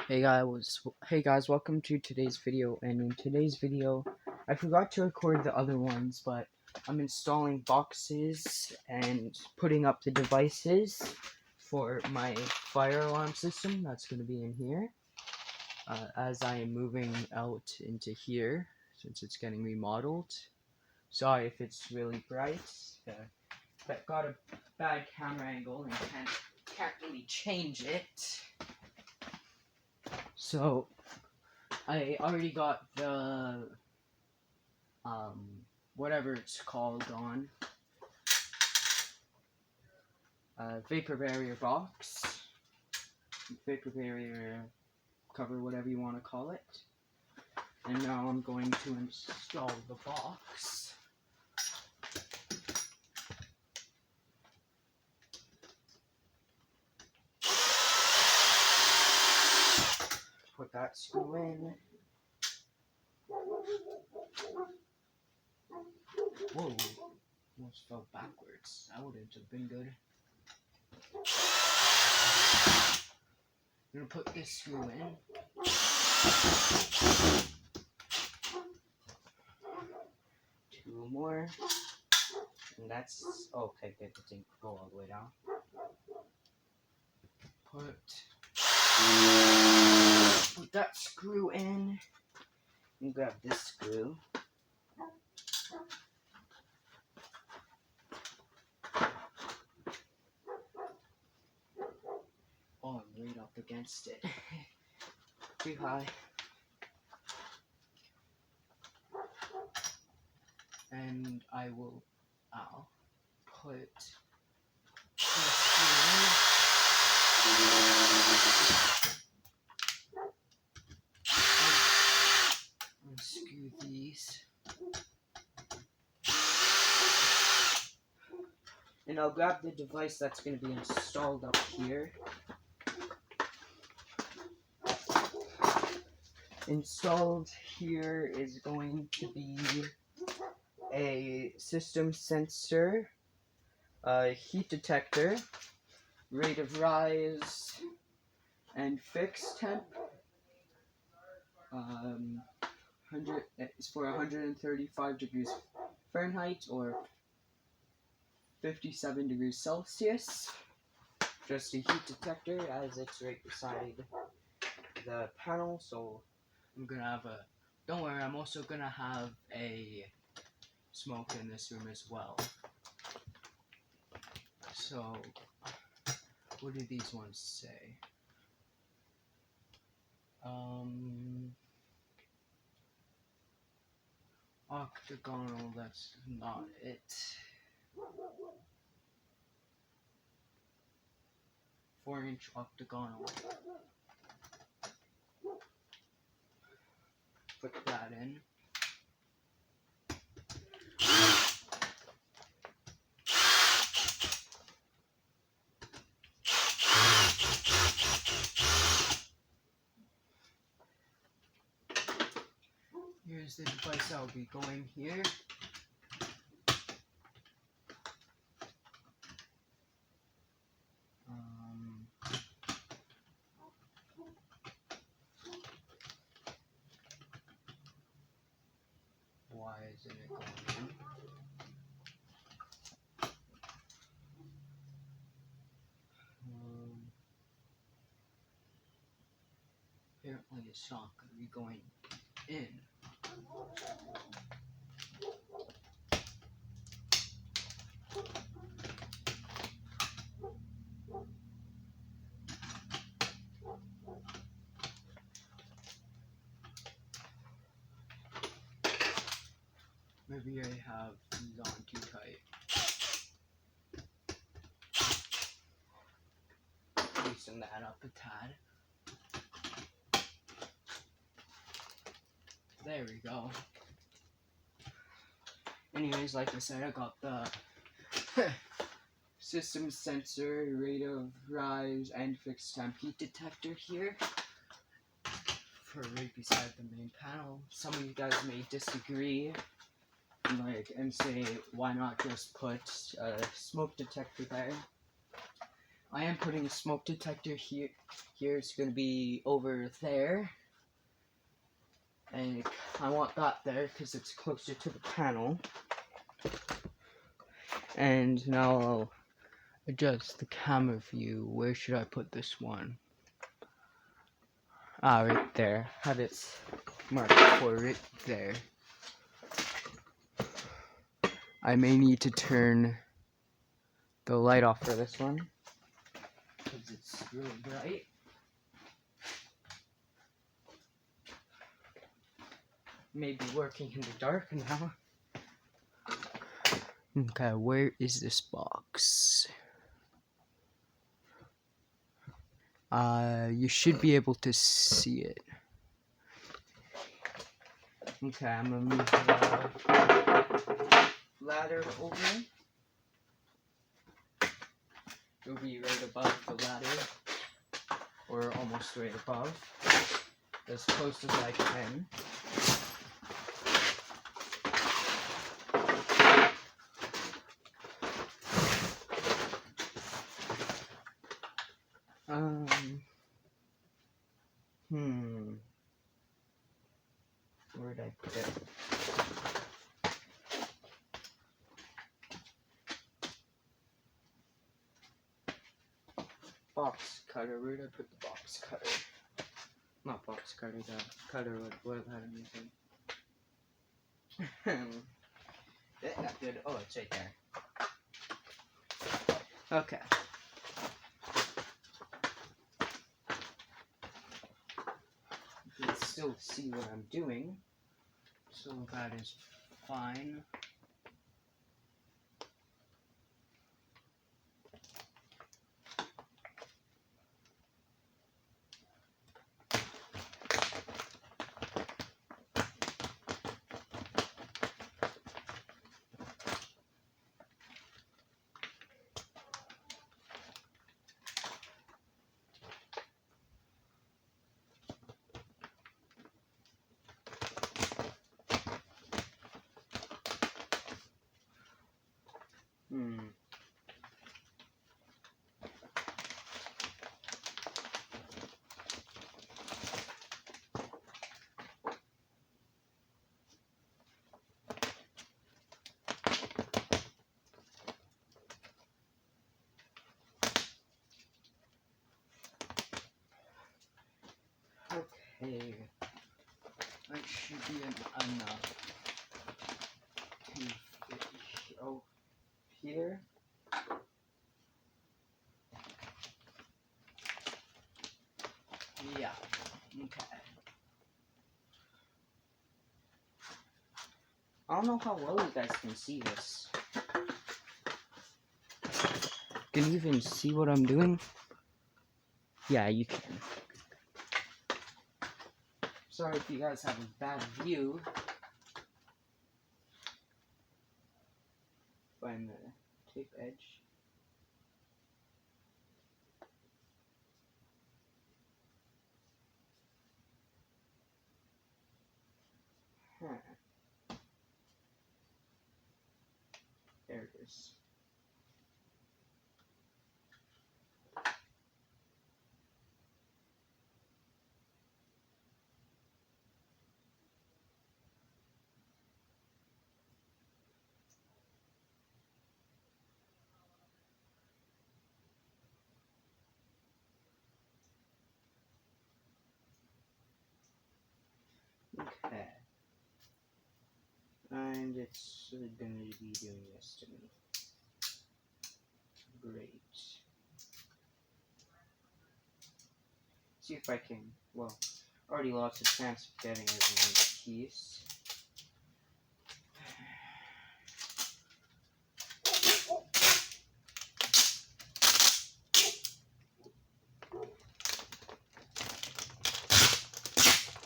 Hey guys, welcome to today's video. And in today's video, I forgot to record the other ones, but I'm installing boxes and putting up the devices for my fire alarm system that's going to be in here. As I am moving out into here, since it's getting remodeled. Sorry if it's really bright. But got a bad camera angle and can't really change it. So I already got the whatever it's called on vapor barrier box, vapor barrier cover, whatever you want to call it. And now I'm going to install the box. Put that screw in. Whoa, almost fell backwards. That wouldn't have been good. I'm gonna put this screw in. Two more. And that's okay, good, it didn't go all the way down. Put that screw in. And grab this screw. Oh, I'm right up against it. Too high. And I will put this in. Unscrew these. And I'll grab the device that's going to be installed up here. Installed here is going to be a system sensor, a heat detector, rate of rise, and fixed temp. It's for 135 degrees Fahrenheit or 57 degrees Celsius. Just a heat detector, as it's right beside the panel. So I'm gonna have a. Don't worry, I'm also gonna have a smoke in this room as well. So, what do these ones say? Octagonal, that's not it. 4-inch octagonal. Put that in. Here's the device I'll be going here. Why isn't it going in? Apparently it's not going to be going in. Maybe I have these on too tight. Loosen that up a tad. There we go. Anyways, like I said, I got the system sensor, rate of rise, and fixed temp heat detector here. For right beside the main panel. Some of you guys may disagree, and say, why not just put a smoke detector there? I am putting a smoke detector here. Here it's going to be over there. And I want that there because it's closer to the panel. And now I'll adjust the camera view. Where should I put this one? Ah, right there. Have it marked for right there. I may need to turn the light off for this one because it's really bright. Maybe working in the dark now. Okay, where is this box? You should be able to see it. Okay, I'm gonna move the ladder over. It'll be right above the ladder, or almost right above, as close as I can. Where did I put it? Box cutter. Where did I put the box cutter? Not box cutter, the cutter with what I'm using. That's not good. Oh, it's right there. Okay. You can still see what I'm doing, so that is fine. Okay, that should be enough to fit here. Yeah, okay. I don't know how well you guys can see this. Can you even see what I'm doing? Yeah, you can. Sorry if you guys have a bad view. Find the tape edge. There it is. Okay. And it's gonna be doing this to me. Great. See if I can, well, already lost a chance of getting everyone's piece.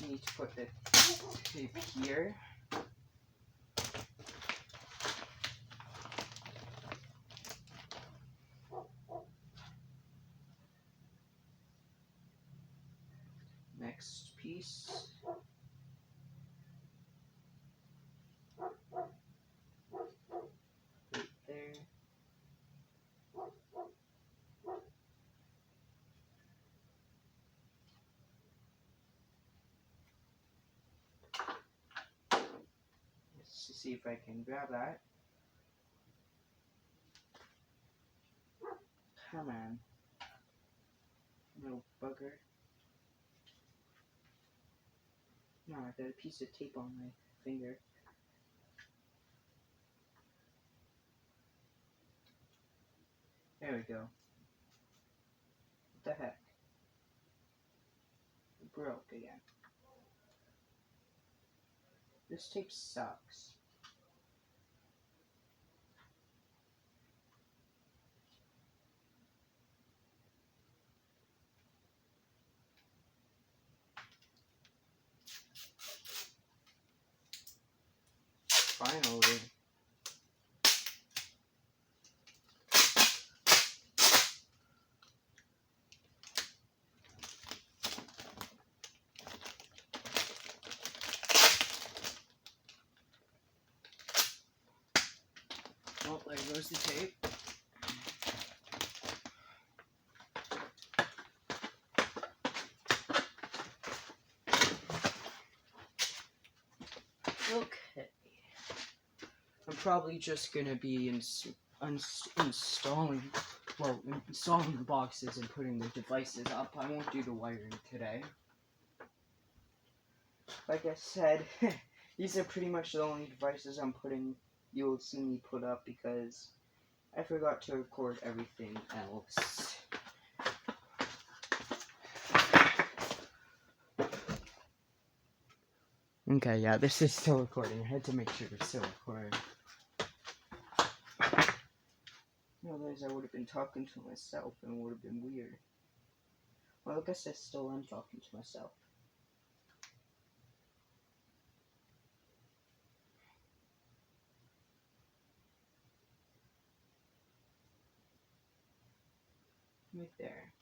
Need to put the tape here. Next piece. Right there. see if I can grab that. Come on. Little bugger. No, I got a piece of tape on my finger. There we go. What the heck? It broke again. This tape sucks. Finally. Well, there goes the tape. Okay. I'm probably just gonna be installing the boxes and putting the devices up. I won't do the wiring today. Like I said, these are pretty much the only devices you'll see me put up because I forgot to record everything else. Okay, yeah, this is still recording. I had to make sure it's still recording. Otherwise, I would have been talking to myself and it would have been weird. Well, I guess I still am talking to myself. Right there.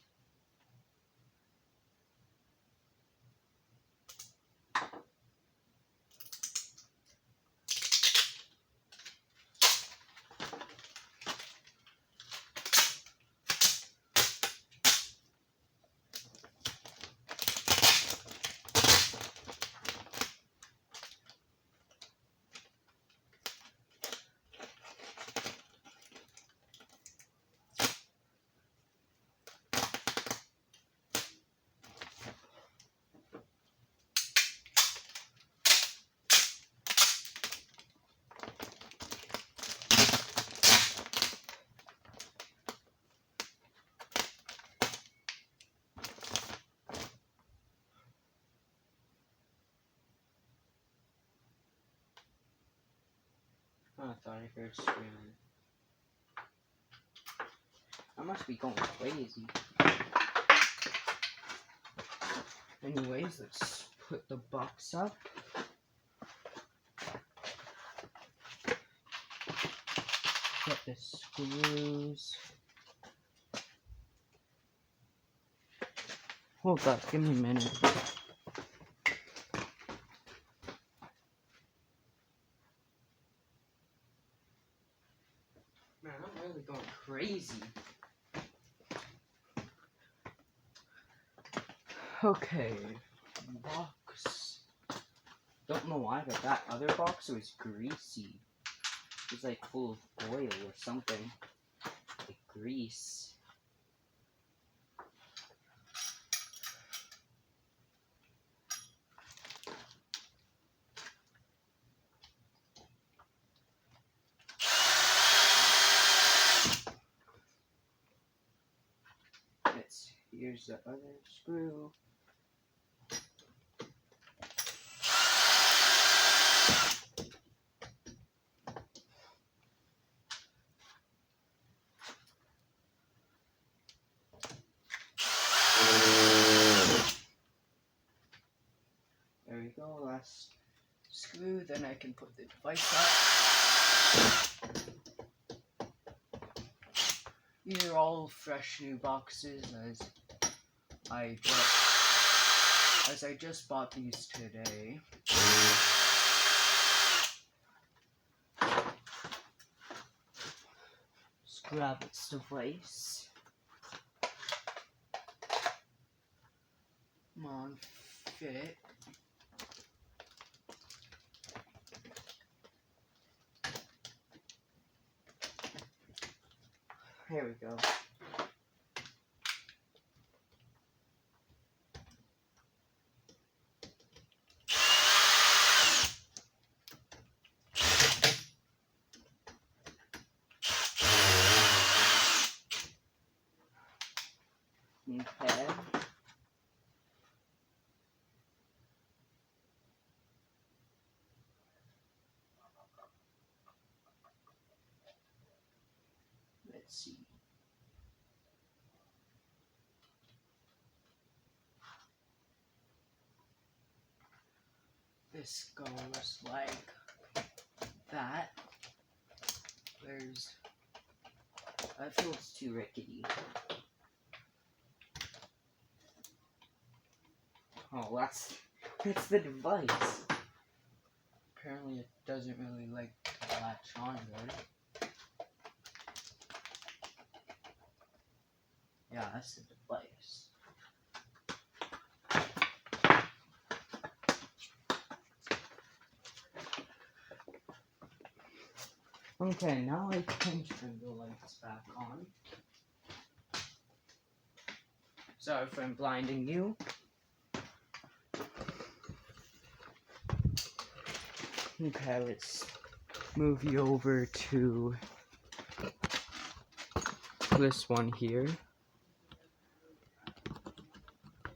Oh, I thought I heard screaming. I must be going crazy. Anyways, let's put the box up. Get the screws. Hold up, give me a minute. Man, I'm really going crazy. Okay, box. Don't know why, but that other box was greasy. It was like full of oil or something. Like grease. Here's the other screw. There we go, last screw, then I can put the device up. These are all fresh new boxes as I just bought these today. Just grab its device. Come on, fit. Here we go. Okay. Let's see. This goes like that. I feel it's too rickety. Oh, that's the device. Apparently it doesn't really like to latch on good. Yeah, that's the device. Okay, now I can turn the lights back on. Sorry if I'm blinding you. Okay, let's move you over to this one here.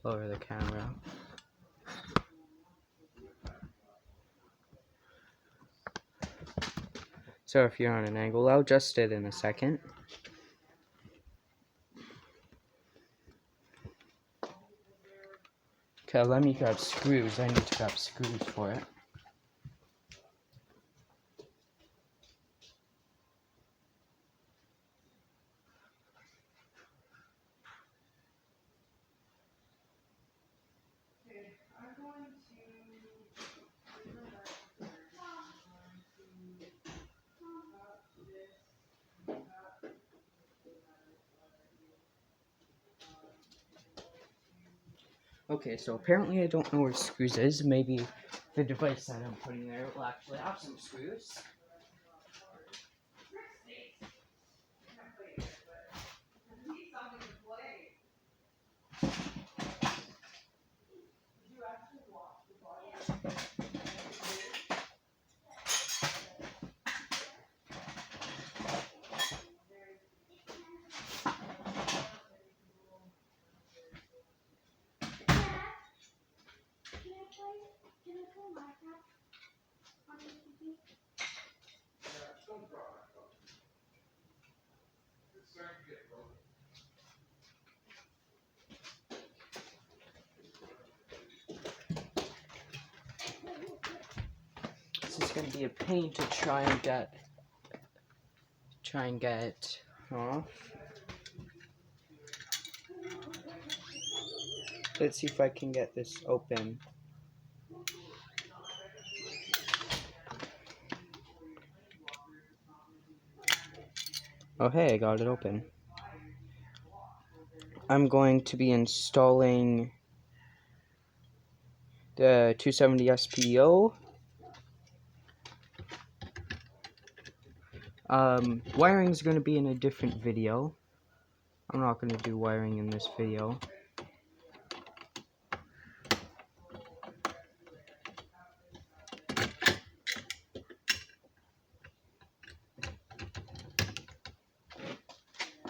Lower the camera. So if you're on an angle, I'll adjust it in a second. Okay, let me grab screws. I need to grab screws for it. Okay, so apparently I don't know where screws is. Maybe the device that I'm putting there will actually have some screws. This is gonna be a pain to try and get off. Let's see if I can get this open. Oh hey, I got it open. I'm going to be installing the 270 SPO. Wiring is going to be in a different video. I'm not going to do wiring in this video.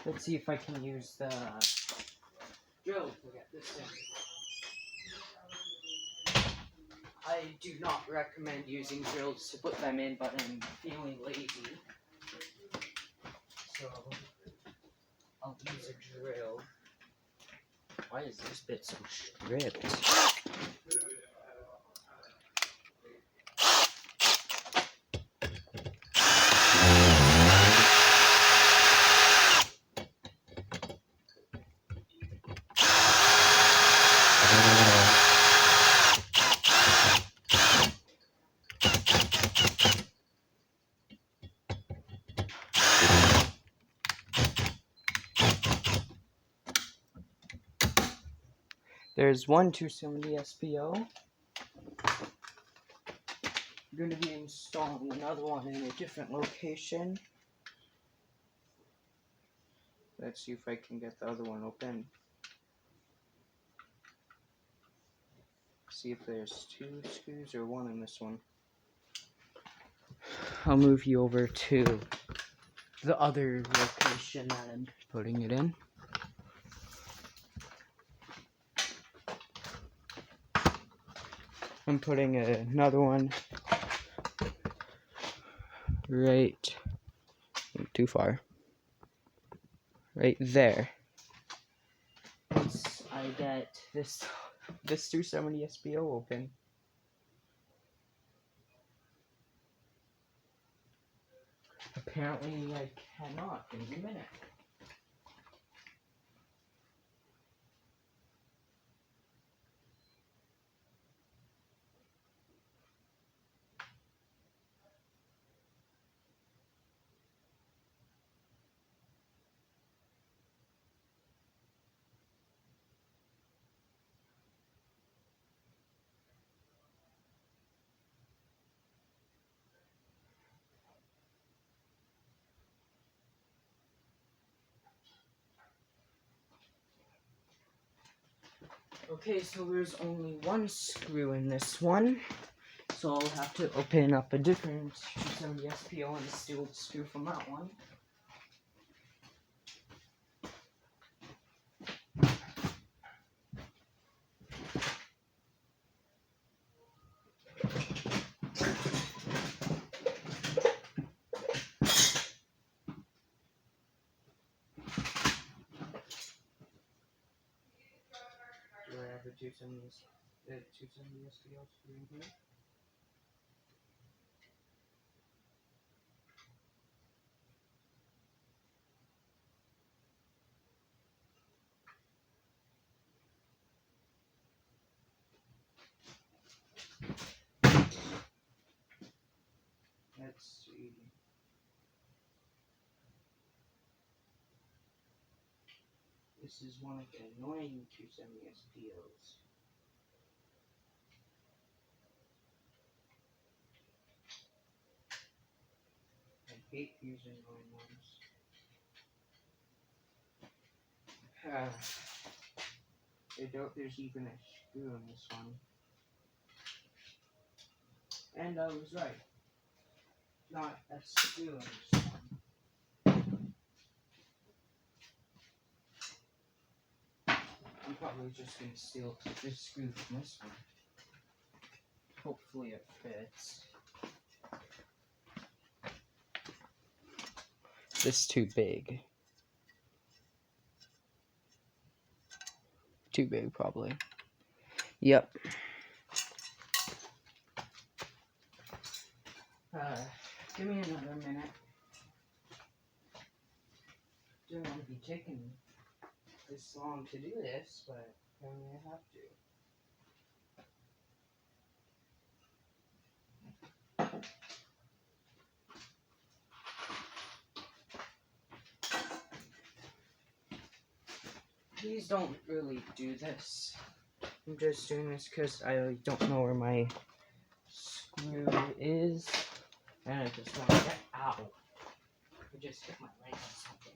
Let's see if I can use the drill to get this in. I do not recommend using drills to put them in, but I'm feeling lazy. So, I'll use a drill. Why is this bit so stripped? There's one 270 SPO. I'm going to be installing another one in a different location. Let's see if I can get the other one open. See if there's 2 screws or 1 in this one. I'll move you over to the other location that I'm putting it in. I'm putting another one right, too far, right there. Once I get this 270 SPO open. Apparently I cannot. Give me a minute. Okay, so there's only 1 screw in this one, so I'll have to open up a different 270 SPO and steal the screw from that one. Do I have the 270 SPO screw in here? Let's see. This is one of the annoying 270 SPOs. I hate using annoying ones. There's even a screw in this one. And I was right. Not a screw in this one. I'm probably just going to steal this screw from this one. Hopefully it fits. This is too big. Too big, probably. Yep. Give me another minute. Didn't want to be taking this long to do this, but apparently I have to. Please don't really do this. I'm just doing this because I don't know where my screw is, and I just want to get out. I just hit my leg on something.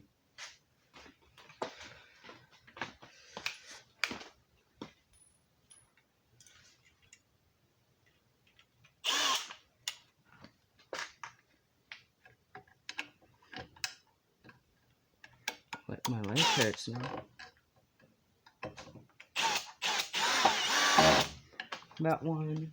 But my leg hurts now. That one.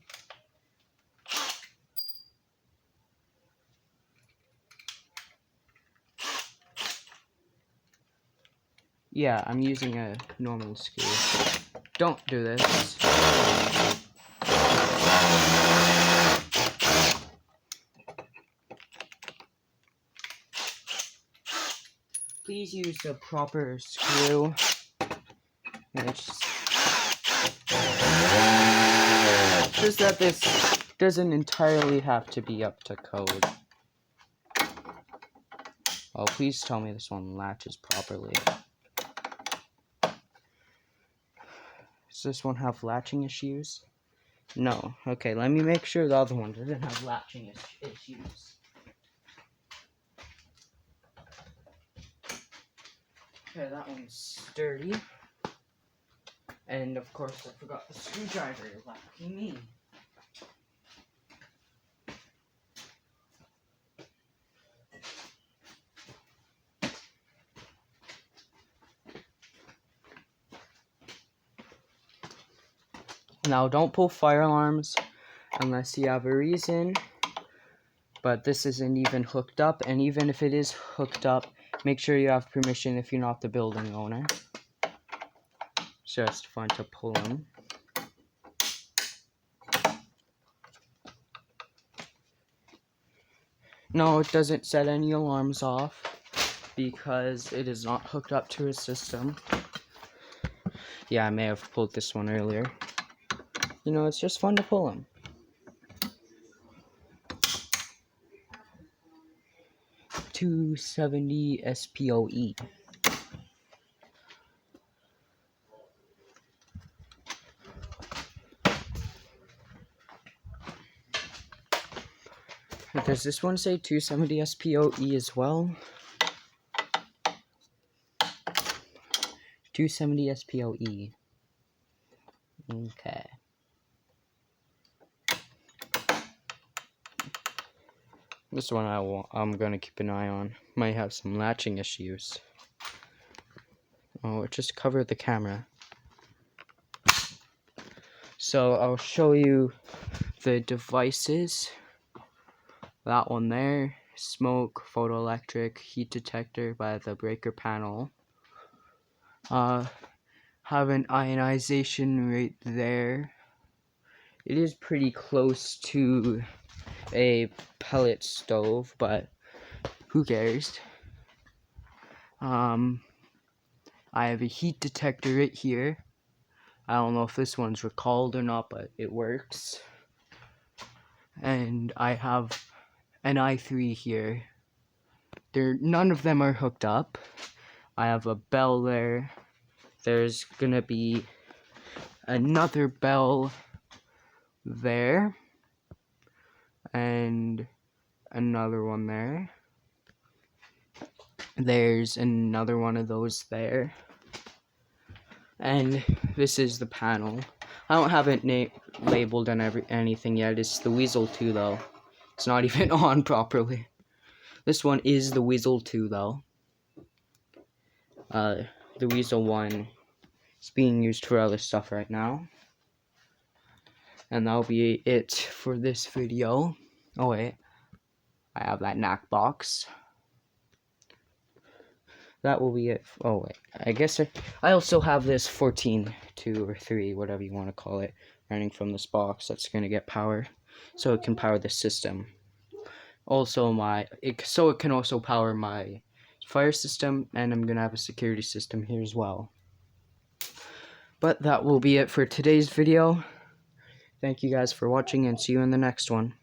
Yeah, I'm using a normal screw. Don't do this. Please use the proper screw. And it's just that this doesn't entirely have to be up to code. Oh, please tell me this one latches properly. Does this one have latching issues? No. Okay, let me make sure the other one doesn't have latching issues. Okay, that one's sturdy. And of course, I forgot the screwdriver. Lucky me. Now, don't pull fire alarms unless you have a reason. But this isn't even hooked up, and even if it is hooked up, make sure you have permission if you're not the building owner. It's just fun to pull them. No, it doesn't set any alarms off because it is not hooked up to a system. Yeah, I may have pulled this one earlier. You know, it's just fun to pull them. .270 SPOE. Does this one say 270 SPOE as well? 270 SPOE. Okay. This one I'm gonna keep an eye on. Might have some latching issues. Oh, it just covered the camera. So I'll show you the devices. That one there, smoke, photoelectric, heat detector by the breaker panel. Have an ionization right there. It is pretty close to a pellet stove, but who cares? I have a heat detector right here. I don't know if this one's recalled or not, but it works. And I have an i3 here. None of them are hooked up. I have a bell there. There's gonna be another bell there. And another one there. There's another one of those there. And this is the panel. I don't have it labeled and anything yet. It's the Weasel 2 though. It's not even on properly. This one is the Weasel 2 though. The Weasel 1 is being used for other stuff right now. And that'll be it for this video. Oh wait, I have that knack box. That will be it. Oh wait, I guess I also have this 14.2 or 3, whatever you want to call it, running from this box that's going to get power, so it can power the system. Also so it can also power my fire system, and I'm going to have a security system here as well. But that will be it for today's video. Thank you guys for watching, and see you in the next one.